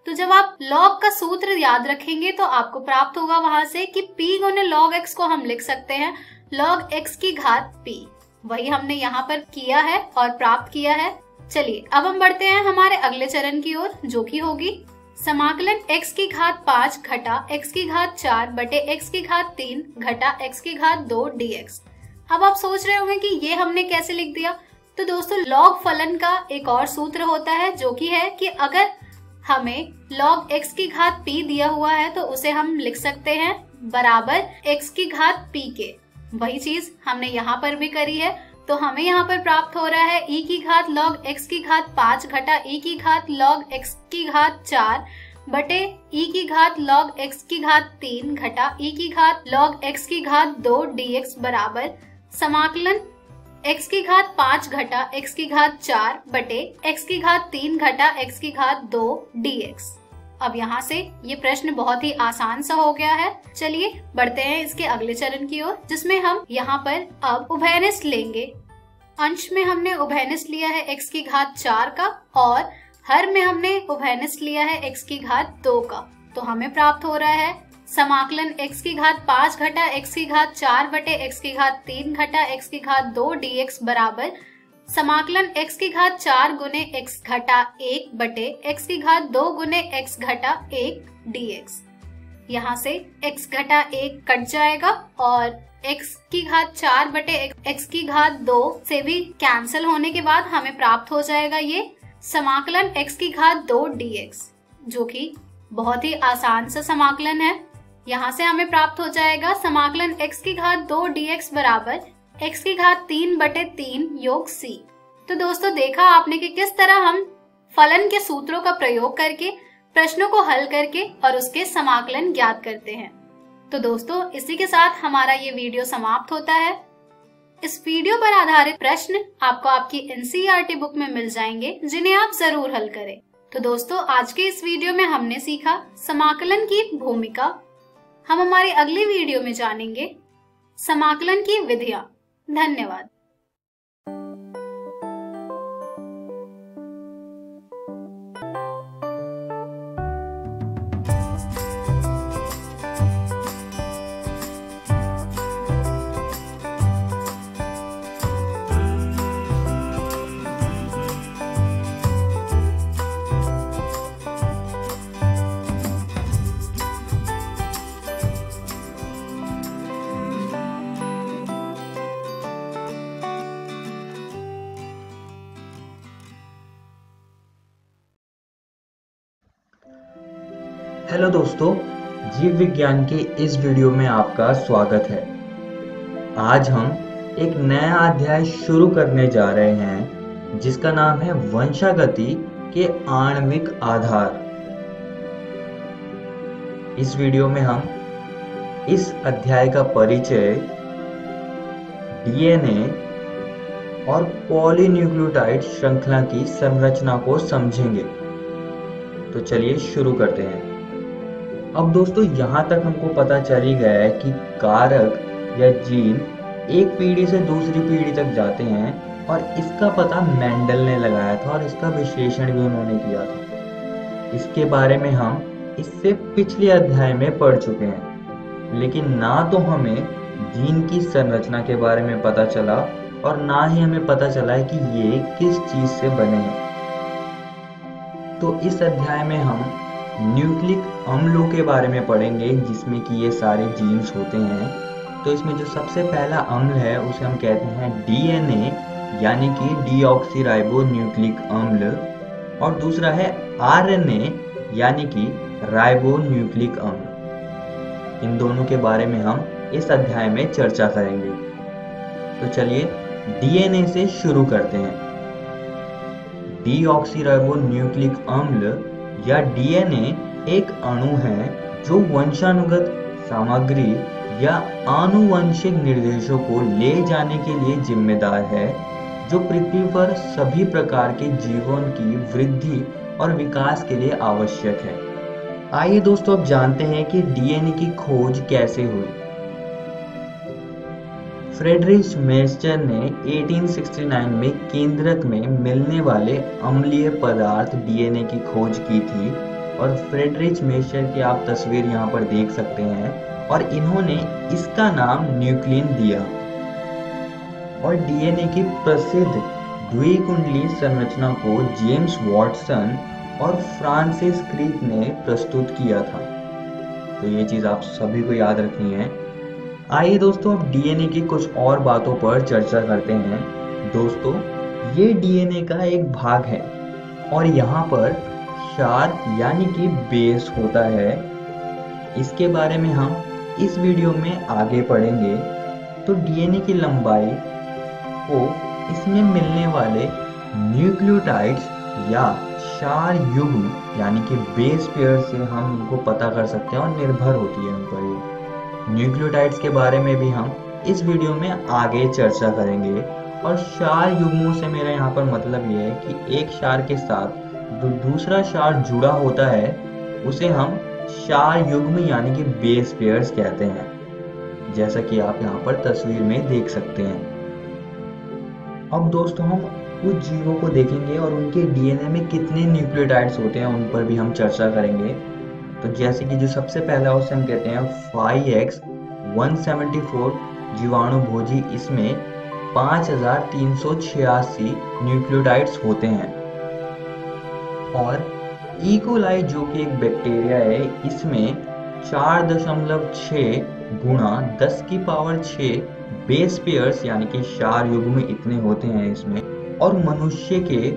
तो जब आप log का सूत्र याद रखेंगे तो आपको प्राप्त होगा वहां से कि p गुने log x को हम लिख सकते हैं log x की घात p। वही हमने यहाँ पर किया है और प्राप्त किया है। चलिए अब हम बढ़ते हैं हमारे अगले चरण की ओर, जो कि होगी समाकलन x की घात 5 घटा x की घात 4 बटे x की घात 3 घटा x की घात 2 dx। अब आप सोच रहे होंगे कि ये हमने कैसे लिख दिया। तो दोस्तों, log फलन का एक और सूत्र होता है, जो कि है कि अगर हमें log x की घात p दिया हुआ है तो उसे हम लिख सकते हैं बराबर x की घात p के। वही चीज हमने यहाँ पर भी करी है। तो हमें यहाँ पर प्राप्त हो रहा है e की घात log x की घात 5 घटा e की घात log x की घात 4 बटे e की घात log x की घात 3 घटा e की घात log x की घात 2 dx बराबर समाकलन x की घात 5 घटा x की घात 4 बटे x की घात 3 घटा x की घात 2 dx। अब यहाँ से ये प्रश्न बहुत ही आसान सा हो गया है। चलिए बढ़ते हैं इसके अगले चरण की ओर, जिसमें हम यहाँ पर अब उभयनिष्ठ लेंगे। अंश में हमने उभयनिष्ठ लिया है x की घात 4 का और हर में हमने उभयनिष्ठ लिया है x की घात 2 का। तो हमें प्राप्त हो रहा है समाकलन x की घात 5 घटा x की घात 4 बटे x की घात 3 घटा x की घात 2 dx बराबर समाकलन x की घात 4 गुने x घटा 1 बटे x की घात 2 गुने x घटा 1 dx। यहाँ से x घटा 1 कट जाएगा और x की घात 4 बटे x की घात 2 से भी कैंसिल होने के बाद हमें प्राप्त हो जाएगा ये समाकलन x की घात 2 dx, जो कि बहुत ही आसान सा समाकलन है। यहाँ से हमें प्राप्त हो जाएगा समाकलन x की घात 2 dx बराबर x की घात 3 बटे 3 योग c। तो दोस्तों देखा आपने कि किस तरह हम फलन के सूत्रों का प्रयोग करके प्रश्नों को हल करके और उसके समाकलन ज्ञात करते हैं। तो दोस्तों इसी के साथ हमारा ये वीडियो समाप्त होता है। इस वीडियो पर आधारित प्रश्न आपको आपकी NCERT बुक में मिल जाएंगे, जिन्हें आप जरूर हल करें। तो दोस्तों आज के इस वीडियो में हमने सीखा समाकलन की भूमिका। हम हमारी अगली वीडियो में जानेंगे समाकलन की विधियां। धन्यवाद। हेलो दोस्तों, जीव विज्ञान के इस वीडियो में आपका स्वागत है। आज हम एक नया अध्याय शुरू करने जा रहे हैं जिसका नाम है वंशागति के आणविक आधार। इस वीडियो में हम इस अध्याय का परिचय, डीएनए और पॉलीन्यूक्लियोटाइड श्रृंखला की संरचना को समझेंगे। तो चलिए शुरू करते हैं। अब दोस्तों यहाँ तक हमको पता चल ही गया है कि कारक या जीन एक पीढ़ी से दूसरी पीढ़ी तक जाते हैं और इसका पता मेंडल ने लगाया था और इसका विश्लेषण भी उन्होंने किया था। इसके बारे में हम इससे पिछले अध्याय में पढ़ चुके हैं, लेकिन ना तो हमें जीन की संरचना के बारे में पता चला और ना ही हमें पता चला है कि ये किस चीज से बने हैं। तो इस अध्याय में हम न्यूक्लिक अम्लों के बारे में पढ़ेंगे, जिसमें कि ये सारे जीन्स होते हैं। तो इसमें जो सबसे पहला अम्ल है उसे हम कहते हैं डीएनए, यानी कि डीऑक्सीराइबो न्यूक्लिक अम्ल, और दूसरा है आरएनए यानी कि राइबो न्यूक्लिक अम्ल। इन दोनों के बारे में हम इस अध्याय में चर्चा करेंगे। तो चलिए डीएनए से शुरू करते हैं। डीऑक्सीराइबो न्यूक्लिक अम्ल या डीएनए एक अणु है जो वंशानुगत सामग्री या आनुवंशिक निर्देशों को ले जाने के लिए जिम्मेदार है, जो पृथ्वी पर सभी प्रकार के जीवन की वृद्धि और विकास के लिए आवश्यक है। आइए दोस्तों अब जानते हैं कि डीएनए की खोज कैसे हुई। फ्रेडरिच मेस्टर ने 1869 में केंद्रक में मिलने वाले अम्लीय पदार्थ डीएनए की खोज की थी और फ्रेडरिच मेस्टर की आप तस्वीर यहाँ पर देख सकते हैं और इन्होंने इसका नाम न्यूक्लिन दिया। और डीएनए की प्रसिद्ध द्विकुंडलीय संरचना को जेम्स वॉटसन और फ्रांसिस क्रिक ने प्रस्तुत किया था। तो ये चीज आप सभी को याद रखनी है। आइए दोस्तों अब डीएनए की कुछ और बातों पर चर्चा करते हैं। दोस्तों ये डीएनए का एक भाग है और यहाँ पर क्षार यानी कि बेस होता है। इसके बारे में हम इस वीडियो में आगे पढ़ेंगे। तो डीएनए की लंबाई को इसमें मिलने वाले न्यूक्लियोटाइड्स या क्षार युग्म यानी कि बेस पेयर से हम उनको पता कर सकते हैं और निर्भर होती है उन पर ये। न्यूक्लियोटाइड्स के बारे में भी हम इस वीडियो में आगे चर्चा करेंगे। और क्षार युग्मों से मेरा यहाँ पर मतलब ये है कि एक क्षार के साथ जो दूसरा क्षार जुड़ा होता है उसे हम क्षार युग्म यानी कि बेस पेयर्स कहते हैं, जैसा कि आप यहाँ पर तस्वीर में देख सकते हैं। अब दोस्तों हम कुछ जीवों को देखेंगे और उनके डीएनए में कितने न्यूक्लियोटाइड्स होते हैं उन पर भी हम चर्चा करेंगे। तो जैसे कि जो सबसे पहला उसे हम कहते हैं 5X174 जीवाणु भोजी, इसमें 5386 न्यूक्लियोटाइड्स होते हैं। और इकोलाई जो कि एक बैक्टीरिया है, इसमें 4.6 गुणा 10 की पावर 6 बेस पेयर्स यानी कि क्षार युग्म इतने होते हैं इसमें, और मनुष्य के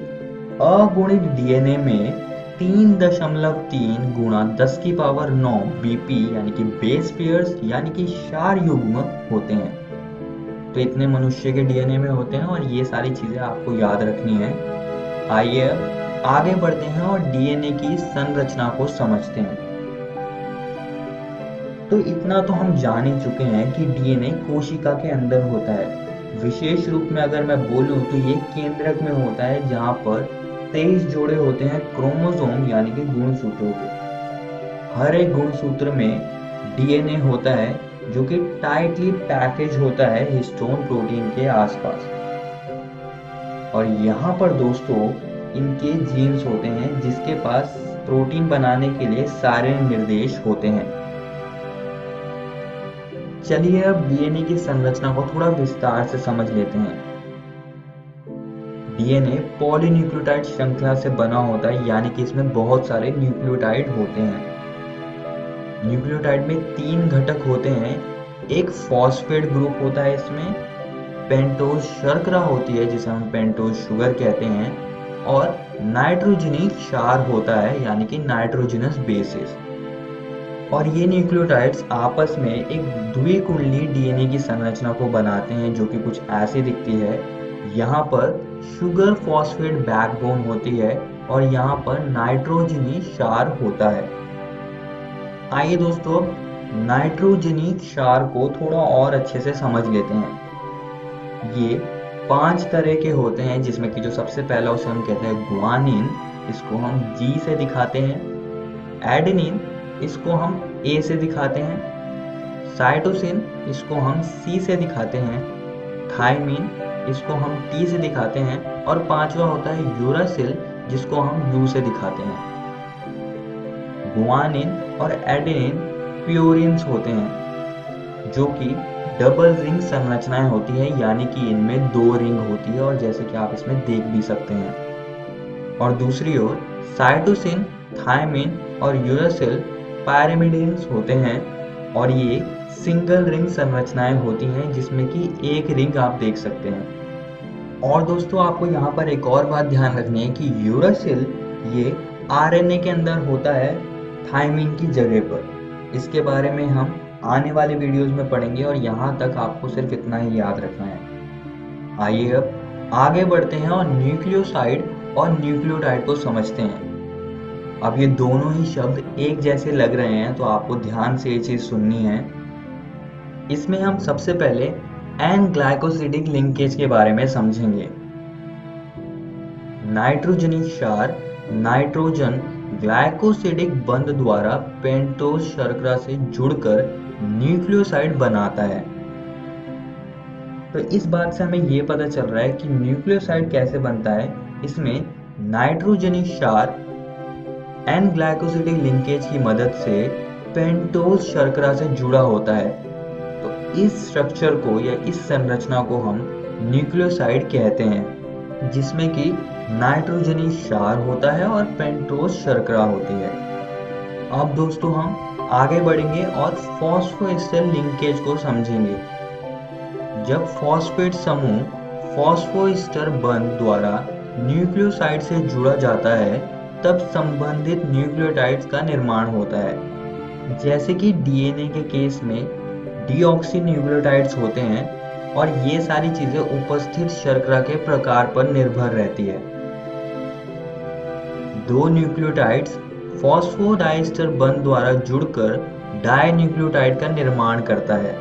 अगुणित डीएनए में 3.3 गुणा 10 की पावर 9 बीपी यानी कि बेस पेयर्स यानी कि क्षार युग्म होते हैं। तो इतने मनुष्य के डीएनए में होते हैं और ये सारी चीजें आपको याद रखनी है। आइए आगे बढ़ते हैं और डीएनए की संरचना को समझते हैं। तो इतना तो हम जान ही चुके हैं कि डीएनए कोशिका के अंदर होता है। विशेष रूप में अगर मैं बोलूं तो ये केंद्रक में होता है, जहां पर 23 जोड़े होते हैं क्रोमोसोम यानी कि गुणसूत्रों के। हर एक गुणसूत्र में डीएनए होता है जो कि टाइटली पैकेज होता है हिस्टोन प्रोटीन के आसपास। और यहाँ पर दोस्तों इनके जीन्स होते हैं जिसके पास प्रोटीन बनाने के लिए सारे निर्देश होते हैं। चलिए अब डीएनए की संरचना को थोड़ा विस्तार से समझ लेते हैं। डीएनए पॉलीन्यूक्लियोटाइड श्रृंखला से बना होता है, यानी कि इसमें बहुत सारे न्यूक्लियोटाइड होते हैं। न्यूक्लियोटाइड में 3 घटक होते हैं। एक फॉस्फेट ग्रुप होता है, इसमें पेंटोज शर्करा होती है जिसे हम पेंटोज शुगर कहते हैं, और नाइट्रोजनी क्षार होता है यानी कि नाइट्रोजनस बेसिस। और ये न्यूक्लियोटाइड्स आपस में एक द्विकुंडली डीएनए की संरचना को बनाते हैं जो कि कुछ ऐसी दिखती है। यहाँ पर शुगर फॉस्फेट बैकबोन होती है और यहाँ पर नाइट्रोजनी क्षार होता है। आइए दोस्तों नाइट्रोजनी क्षार को थोड़ा और अच्छे से समझ लेते हैं। ये 5 तरह के होते हैं, जिसमें कि जो सबसे पहला उसे हम कहते हैं गुआनिन, इसको हम जी से दिखाते हैं। एडेनिन, इसको हम ए से दिखाते हैं। साइटोसिन, इसको हम सी से दिखाते हैं। थायमिन, इसको हम टी से दिखाते हैं। और 5वां होता है यूरासिल, जिसको हम यू से दिखाते हैं। गुआनिन और एडेनिन प्यूरिन्स होते हैं जो कि डबल रिंग संरचनाएं होती है, यानी कि इनमें 2 रिंग होती है, और जैसे कि आप इसमें देख भी सकते हैं। और दूसरी ओर साइटोसिन, थायमिन और यूरासिल पैरामिडिन्स होते हैं, और ये सिंगल रिंग संरचनाएं होती हैं जिसमें कि एक रिंग आप देख सकते हैं। और दोस्तों आपको यहाँ पर एक और बात ध्यान रखनी है कि यूरासिल ये आरएनए के अंदर होता है थायमिन की जगह पर। इसके बारे में हम आने वाले वीडियोस में पढ़ेंगे, और यहाँ तक आपको सिर्फ इतना ही याद रखना है। आइए अब आगे बढ़ते हैं और न्यूक्लियोसाइड और न्यूक्लियोटाइड को समझते हैं। अब ये दोनों ही शब्द एक जैसे लग रहे हैं, तो आपको ध्यान से ये चीज सुननी है। इसमें हम सबसे पहले एन ग्लाइकोसिडिक लिंकेज के बारे में समझेंगे। नाइट्रोजनी क्षार नाइट्रोजन ग्लाइकोसिडिक बंध द्वारा पेंटोज शर्करा से जुड़कर न्यूक्लियोसाइड बनाता है। तो इस बात से हमें यह पता चल रहा है कि न्यूक्लियोसाइड कैसे बनता है। इसमें नाइट्रोजनी क्षार एन ग्लाइकोसिडिक लिंकेज की मदद से पेंटोज शर्करा से जुड़ा होता है। तो इस स्ट्रक्चर को या इस संरचना को हम न्यूक्लियोसाइड कहते हैं, जिसमें कि नाइट्रोजनी क्षार होता है और पेंटोज शर्करा होती है। अब दोस्तों हम आगे बढ़ेंगे और फॉस्फोएस्टर लिंकेज को समझेंगे। जब फॉस्फेट समूह फॉस्फोएस्टर बंध द्वारा न्यूक्लियोसाइड से जुड़ा जाता है, तब संबंधित न्यूक्लियोटाइड्स का निर्माण होता है। जैसे कि डीएनए के केस में डीऑक्सी न्यूक्लियोटाइड्स होते हैं, और ये सारी चीजें उपस्थित शर्करा के प्रकार पर निर्भर रहती है। 2 न्यूक्लियोटाइड्स फॉस्फोडाइस्टर बंध द्वारा जुड़कर डाई न्यूक्लियोटाइड का निर्माण करता है।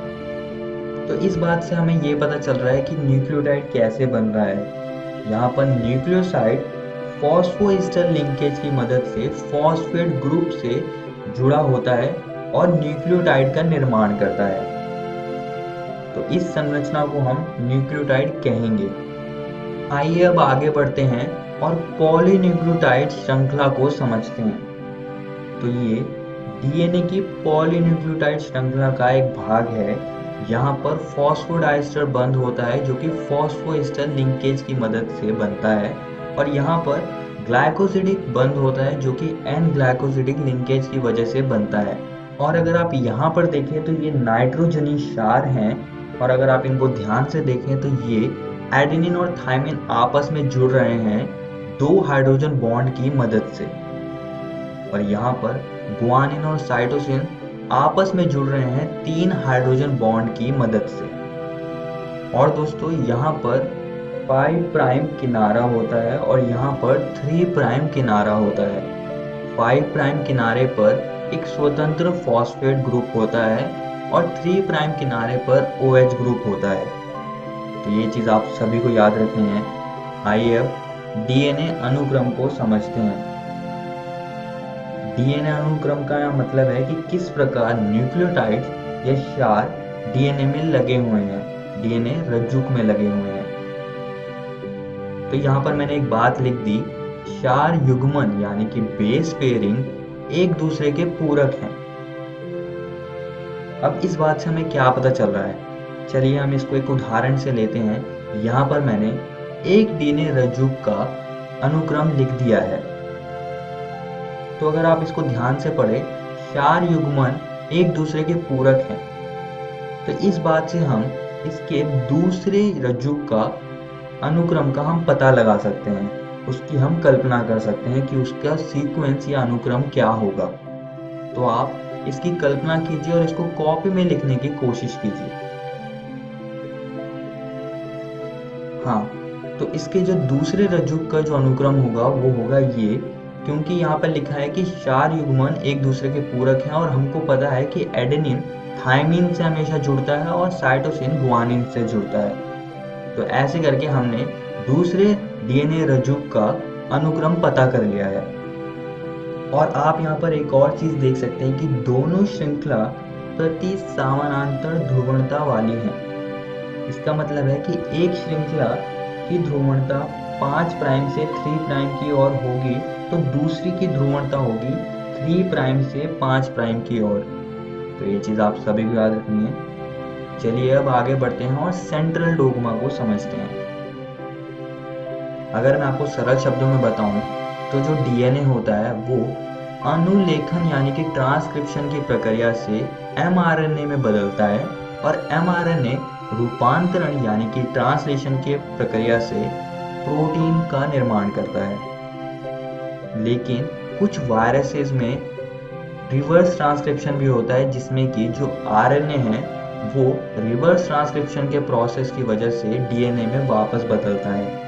तो इस बात से हमें ये पता चल रहा है कि न्यूक्लियोटाइड कैसे बन रहा है। यहाँ पर न्यूक्लियोसाइड फॉस्फोएस्टर लिंकेज की मदद से फॉस्फेट ग्रुप से जुड़ा होता है और न्यूक्लियोटाइड का निर्माण करता है। तो इस संरचना को हम न्यूक्लियोटाइड कहेंगे। आइए अब आगे बढ़ते हैं और पॉलीन्यूक्लियोटाइड श्रृंखला को समझते हैं। तो ये डीएनए की पॉलीन्यूक्लियोटाइड श्रृंखला का एक भाग है। यहाँ पर फॉस्फोडाइस्टर बंध होता है जो कि फॉस्फोएस्टर लिंकेज की मदद से बनता है, और यहाँ पर ग्लाइकोसिडिक बंध होता है जो कि एन ग्लाइकोसिडिक लिंकेज की वजह से बनता है। और अगर आप यहाँ पर देखें तो ये नाइट्रोजनी क्षार हैं, और अगर आप इनको ध्यान से देखें तो ये एडेनिन और थायमिन आपस में जुड़ रहे हैं 2 हाइड्रोजन बॉन्ड की मदद से, और यहाँ पर गुआनिन और साइटोसिन आपस में जुड़ रहे हैं 3 हाइड्रोजन बॉन्ड की मदद से। और दोस्तों यहाँ पर 5 प्राइम किनारा होता है और यहाँ पर 3 प्राइम किनारा होता है। 5 प्राइम किनारे पर एक स्वतंत्र फॉस्फेट ग्रुप होता है और 3 प्राइम किनारे पर OH ग्रुप होता है। तो ये चीज आप सभी को याद रखनी है। आइए अब डीएनए अनुक्रम को समझते हैं। डीएनए अनुक्रम का मतलब है कि किस प्रकार न्यूक्लियोटाइड्स या क्षार डीएनए में लगे हुए हैं, डीएनए रज्जुक में लगे हुए हैं। तो यहाँ पर मैंने एक बात लिख दी, क्षार युग्मन यानी कि बेस पेयरिंग एक दूसरे के पूरक हैं। अब इस बात से हमें क्या पता चल रहा है, चलिए हम इसको एक उदाहरण से लेते हैं। यहाँ पर मैंने एक डीएनए रज्जुक का अनुक्रम लिख दिया है। तो अगर आप इसको ध्यान से पढ़े, क्षार युग्मन एक दूसरे के पूरक हैं। तो इस बात से हम इसके दूसरे रज्जुक का अनुक्रम का हम पता लगा सकते हैं, उसकी हम कल्पना कर सकते हैं कि उसका सीक्वेंस या अनुक्रम क्या होगा। तो आप इसकी कल्पना कीजिए और इसको कॉपी में लिखने की कोशिश कीजिए। हाँ, तो इसके जो दूसरे रज्जुक का जो अनुक्रम होगा वो होगा ये, क्योंकि यहाँ पर लिखा है कि क्षार युग्मन एक दूसरे के पूरक हैं और हमको पता है कि एडेनिन थायमिन से हमेशा जुड़ता है और साइटोसिन गुआनिन से जुड़ता है। तो ऐसे करके हमने दूसरे डीएनए रज्जुक का अनुक्रम पता कर लिया है। और आप यहाँ पर एक और चीज देख सकते हैं कि दोनों श्रृंखला प्रति समानांतर ध्रुवणता वाली हैं। इसका मतलब है कि एक श्रृंखला की ध्रुवणता 5 प्राइम से 3 प्राइम की ओर होगी तो दूसरी की ध्रुवणता होगी 3 प्राइम से 5 प्राइम की ओर। तो ये चीज आप सभी को याद रखनी है। चलिए अब आगे बढ़ते हैं और सेंट्रल डोग्मा को समझते हैं। अगर मैं आपको सरल शब्दों में बताऊं तो जो डीएनए होता है वो अनुलेखन यानी कि ट्रांसक्रिप्शन की प्रक्रिया से एमआरएनए में बदलता है और एमआरएनए रूपांतरण यानी कि ट्रांसलेशन के प्रक्रिया से प्रोटीन का निर्माण करता है। लेकिन कुछ वायरसेस में रिवर्स ट्रांसक्रिप्शन भी होता है, जिसमें कि जो आरएनए है वो रिवर्स ट्रांसक्रिप्शन के प्रोसेस की वजह से डीएनए में वापस बदलता है।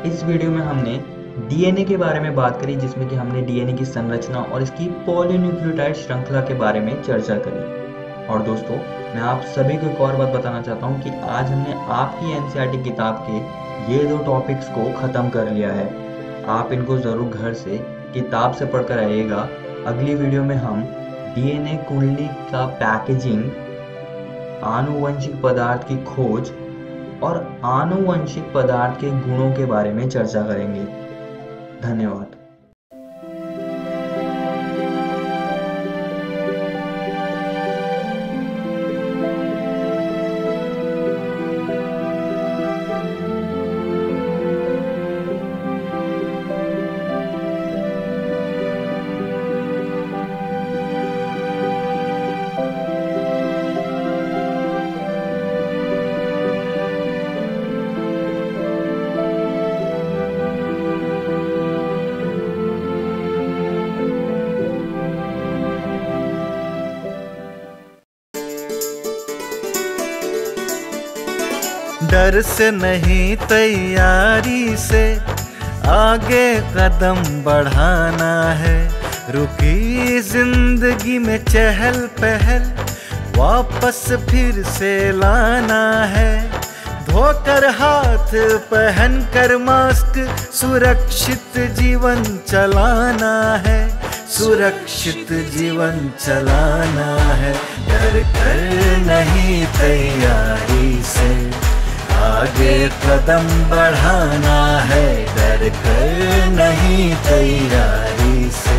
इस वीडियो में हमने डीएनए के बारे में बात करी, जिसमें कि हमने डीएनए की संरचना और इसकी पॉलीन्यूक्लियोटाइड श्रृंखला के बारे में चर्चा करी। और दोस्तों, मैं आप सभी को एक और बात बताना चाहता हूँ कि आज हमने आपकी एनसीईआरटी किताब के ये 2 टॉपिक्स को खत्म कर लिया है। आप इनको जरूर घर से किताब से पढ़कर आइएगा। अगली वीडियो में हम डीएनए कुंडली का पैकेजिंग, आनुवंशिक पदार्थ की खोज और आनुवंशिक पदार्थ के गुणों के बारे में चर्चा करेंगे। धन्यवाद। डर से नहीं तैयारी से आगे कदम बढ़ाना है। रुकी जिंदगी में चहल पहल वापस फिर से लाना है। धोकर हाथ पहन कर मास्क सुरक्षित जीवन चलाना है। सुरक्षित जीवन चलाना है। डर कर नहीं तैयारी से आगे कदम बढ़ाना है। डर कर नहीं तैयारी से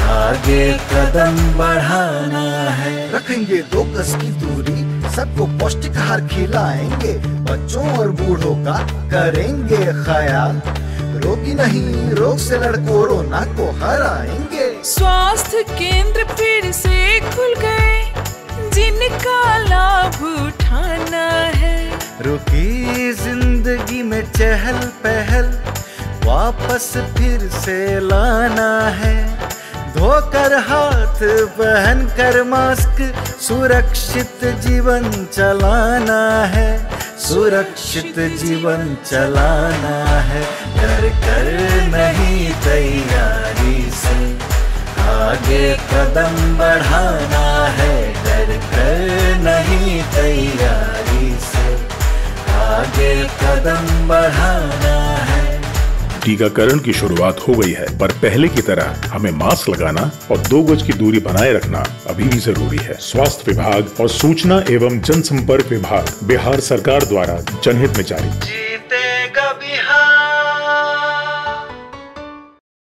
आगे कदम बढ़ाना है। रखेंगे 2 गज की दूरी, सबको पौष्टिक आहार खिलाएंगे, बच्चों और बूढ़ों का करेंगे ख्याल। रोगी नहीं, रोग से लड़ कोरोना को हराएंगे। स्वास्थ्य केंद्र फिर से खुल गए, जिनका लाभ उठाना है। रुकी जिंदगी में चहल पहल, वापस फिर से लाना है। धोकर हाथ, पहन कर मास्क, सुरक्षित जीवन चलाना है। सुरक्षित जीवन चलाना है। डर कर नहीं तैयारी से आगे कदम बढ़ाना है। डर कर नहीं तैयारी से आगे कदम बढ़ाना है। टीकाकरण की शुरुआत हो गई है, पर पहले की तरह हमें मास्क लगाना और 2 गज की दूरी बनाए रखना अभी भी जरूरी है। स्वास्थ्य विभाग और सूचना एवं जनसंपर्क विभाग, बिहार सरकार द्वारा जनहित में जारी। जीतेगा बिहार।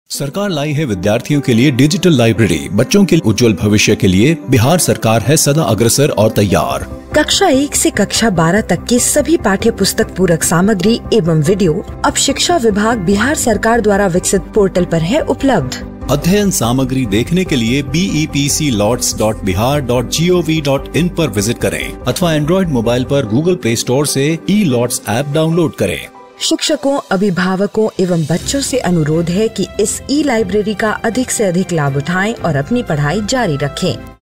सरकार लाई है विद्यार्थियों के लिए डिजिटल लाइब्रेरी। बच्चों के उज्जवल भविष्य के लिए बिहार सरकार है सदा अग्रसर और तैयार। कक्षा 1 से कक्षा 12 तक की सभी पाठ्य पुस्तक पूरक सामग्री एवं वीडियो अब शिक्षा विभाग बिहार सरकार द्वारा विकसित पोर्टल पर है उपलब्ध। अध्ययन सामग्री देखने के लिए bepclots.bihar.gov.in पर विजिट करें अथवा एंड्रॉइड मोबाइल पर गूगल प्ले स्टोर से ई-लॉट्स ऐप डाउनलोड करें। शिक्षकों, अभिभावकों एवं बच्चों से अनुरोध है कि इस ई लाइब्रेरी का अधिक से अधिक लाभ उठाएं और अपनी पढ़ाई जारी रखें।